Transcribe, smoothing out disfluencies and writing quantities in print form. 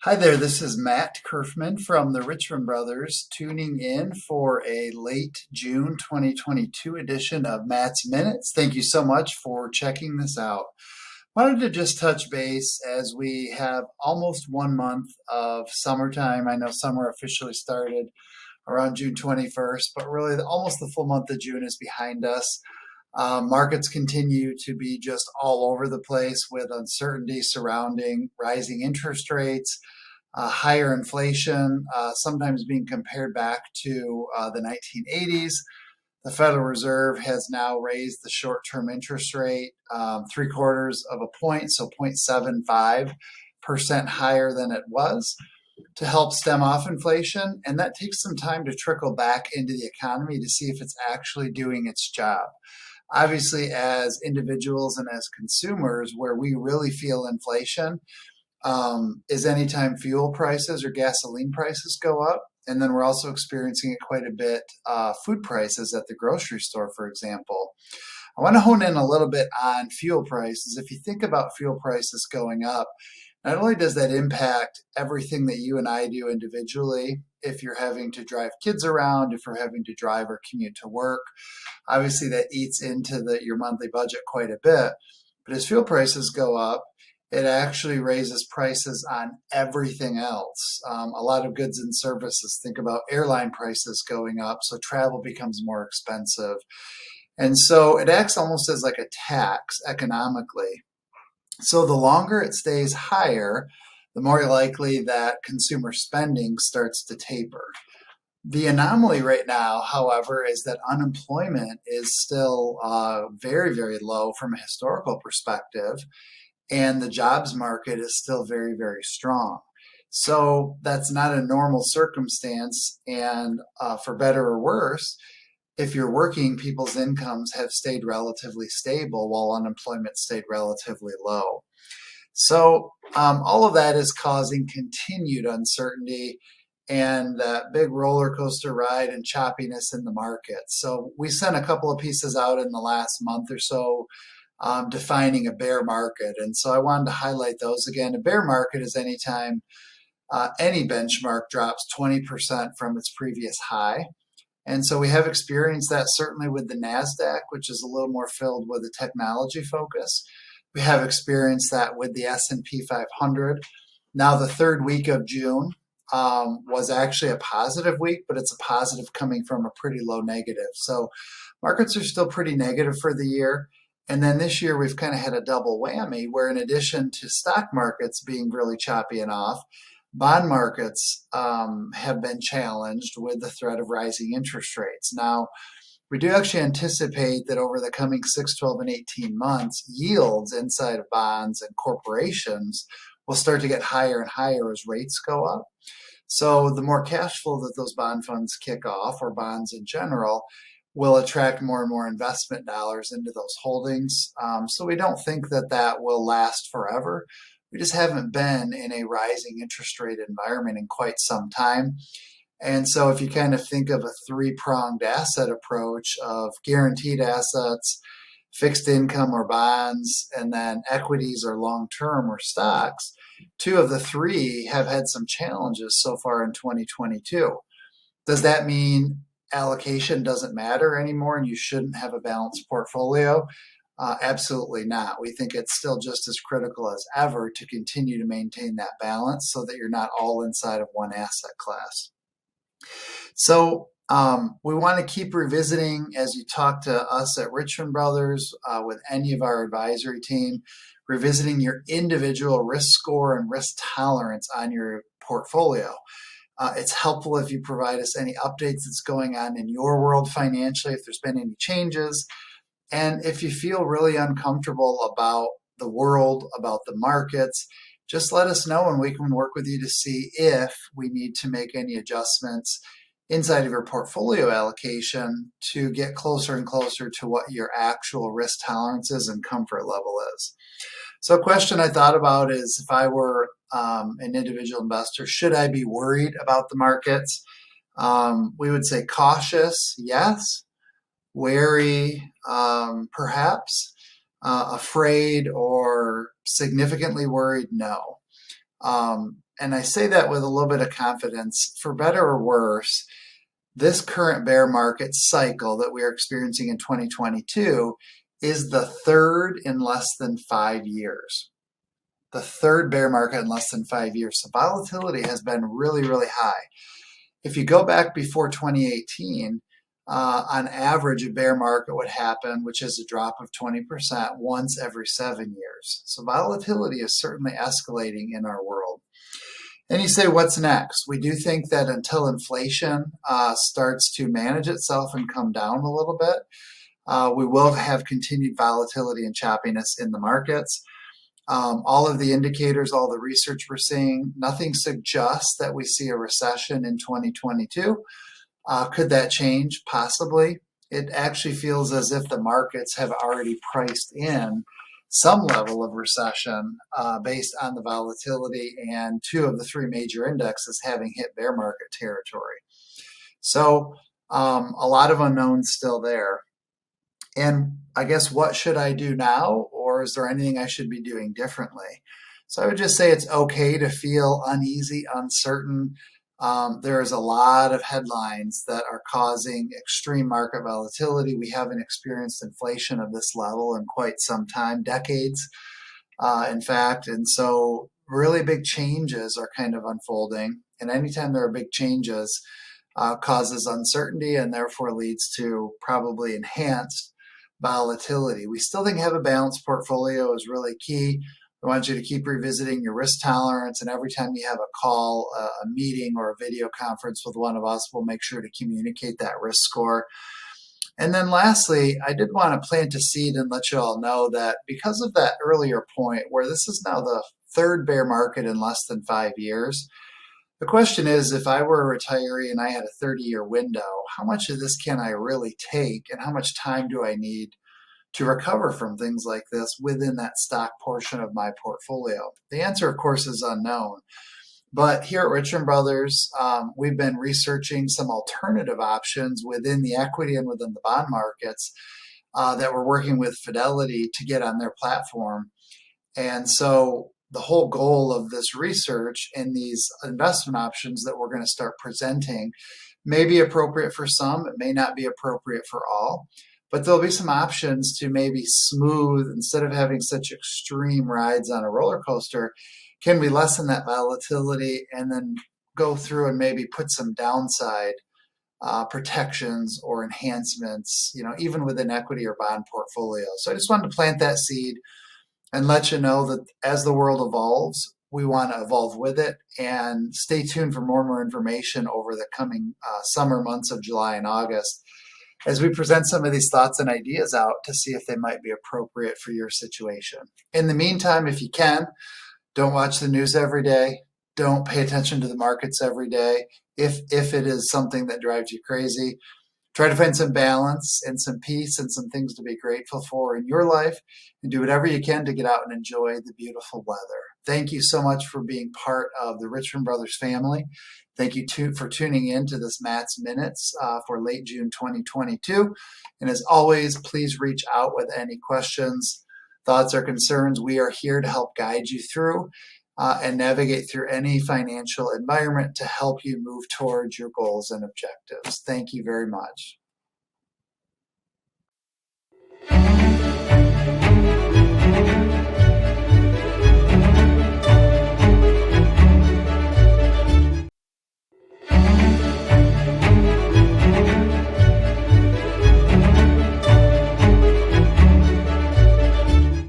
Hi there, this is Matt Curfman from the Richmond Brothers tuning in for a late June 2022 edition of Matt's Minutes. Thank you so much for checking this out. Wanted to just touch base as we have almost 1 month of summertime. I know summer officially started around June 21st, but really almost the full month of June is behind us. Markets continue to be just all over the place with uncertainty surrounding rising interest rates, higher inflation, sometimes being compared back to the 1980s. The Federal Reserve has now raised the short term interest rate 3/4 of a point, so 0.75% higher than it was to help stem off inflation. And that takes some time to trickle back into the economy to see if it's actually doing its job. Obviously, as individuals and as consumers, where we really feel inflation is anytime fuel prices or gasoline prices go up. And then we're also experiencing it quite a bit, food prices at the grocery store, for example. I want to hone in a little bit on fuel prices. If you think about fuel prices going up, not only does that impact everything that you and I do individually, if you're having to drive kids around, if you're having to drive or commute to work, obviously that eats into your monthly budget quite a bit. But as fuel prices go up, it actually raises prices on everything else. A lot of goods and services. Think about airline prices going up, so travel becomes more expensive. And so it acts almost as like a tax economically. So the longer it stays higher, the more likely that consumer spending starts to taper. The anomaly right now, however, is that unemployment is still very, very low from a historical perspective, and the jobs market is still very, very strong. So that's not a normal circumstance. And for better or worse, if you're working, people's incomes have stayed relatively stable while unemployment stayed relatively low. So all of that is causing continued uncertainty and that big roller coaster ride and choppiness in the market. So we sent a couple of pieces out in the last month or so defining a bear market. And so I wanted to highlight those again. A bear market is anytime any benchmark drops 20% from its previous high. And so we have experienced that certainly with the NASDAQ, which is a little more filled with a technology focus. We have experienced that with the S&P 500. Now the third week of June was actually a positive week, but it's a positive coming from a pretty low negative. So markets are still pretty negative for the year. And then this year we've kind of had a double whammy where in addition to stock markets being really choppy and off, bond markets have been challenged with the threat of rising interest rates. Now, we do actually anticipate that over the coming 6, 12, and 18 months, yields inside of bonds and corporations will start to get higher and higher as rates go up. So the more cash flow that those bond funds kick off, or bonds in general, will attract more and more investment dollars into those holdings. So we don't think that that will last forever. We just haven't been in a rising interest rate environment in quite some time. And so if you kind of think of a three-pronged asset approach of guaranteed assets, fixed income or bonds, and then equities or long-term or stocks, two of the three have had some challenges so far in 2022. Does that mean allocation doesn't matter anymore and you shouldn't have a balanced portfolio? Absolutely not. We think it's still just as critical as ever to continue to maintain that balance so that you're not all inside of one asset class. So we want to keep revisiting as you talk to us at Richmond Brothers with any of our advisory team, revisiting your individual risk score and risk tolerance on your portfolio. It's helpful if you provide us any updates that's going on in your world financially, if there's been any changes. And if you feel really uncomfortable about the world, about the markets, just let us know and we can work with you to see if we need to make any adjustments inside of your portfolio allocation to get closer and closer to what your actual risk tolerances and comfort level is. So a question I thought about is if I were an individual investor, should I be worried about the markets? We would say cautious, yes. Wary, perhaps. Afraid or significantly worried, no. And I say that with a little bit of confidence. For better or worse, this current bear market cycle that we are experiencing in 2022 is the third in less than 5 years. The third bear market in less than 5 years. So volatility has been really, really high. If you go back before 2018, on average, a bear market would happen, which is a drop of 20% once every 7 years. So volatility is certainly escalating in our world. And you say, what's next? We do think that until inflation starts to manage itself and come down a little bit, we will have continued volatility and choppiness in the markets. All of the indicators, all the research we're seeing, nothing suggests that we see a recession in 2022. Could that change? Possibly. It actually feels as if the markets have already priced in some level of recession based on the volatility and two of the three major indexes having hit bear market territory. So a lot of unknowns still there. And I guess what should I do now, or is there anything I should be doing differently? So I would just say it's okay to feel uneasy, uncertain. There is a lot of headlines that are causing extreme market volatility. We haven't experienced inflation of this level in quite some time, decades, in fact. And so really big changes are kind of unfolding. And anytime there are big changes, causes uncertainty and therefore leads to probably enhanced volatility. We still think have a balanced portfolio is really key. We want you to keep revisiting your risk tolerance, and every time you have a call, a meeting, or a video conference with one of us, we'll make sure to communicate that risk score. And then lastly, I did want to plant a seed and let you all know that because of that earlier point where this is now the third bear market in less than 5 years, the question is, if I were a retiree and I had a 30-year window, how much of this can I really take and how much time do I need to recover from things like this within that stock portion of my portfolio? The answer, of course, is unknown. But here at Richmond Brothers, we've been researching some alternative options within the equity and within the bond markets that we're working with Fidelity to get on their platform. And so the whole goal of this research and these investment options that we're going to start presenting may be appropriate for some, it may not be appropriate for all, but there'll be some options to maybe smooth, instead of having such extreme rides on a roller coaster, can we lessen that volatility and then go through and maybe put some downside protections or enhancements, even within equity or bond portfolio. So I just wanted to plant that seed and let you know that as the world evolves, we want to evolve with it, and stay tuned for more and more information over the coming summer months of July and August as we present some of these thoughts and ideas out to see if they might be appropriate for your situation. In the meantime, if you can, don't watch the news every day. Don't pay attention to the markets every day. If it is something that drives you crazy, try to find some balance and some peace and some things to be grateful for in your life, and do whatever you can to get out and enjoy the beautiful weather. Thank you so much for being part of the Richmond Brothers family. Thank you for tuning in to this Matt's Minutes for late June 2022. And as always, please reach out with any questions, thoughts, or concerns. We are here to help guide you through and navigate through any financial environment to help you move towards your goals and objectives. Thank you very much.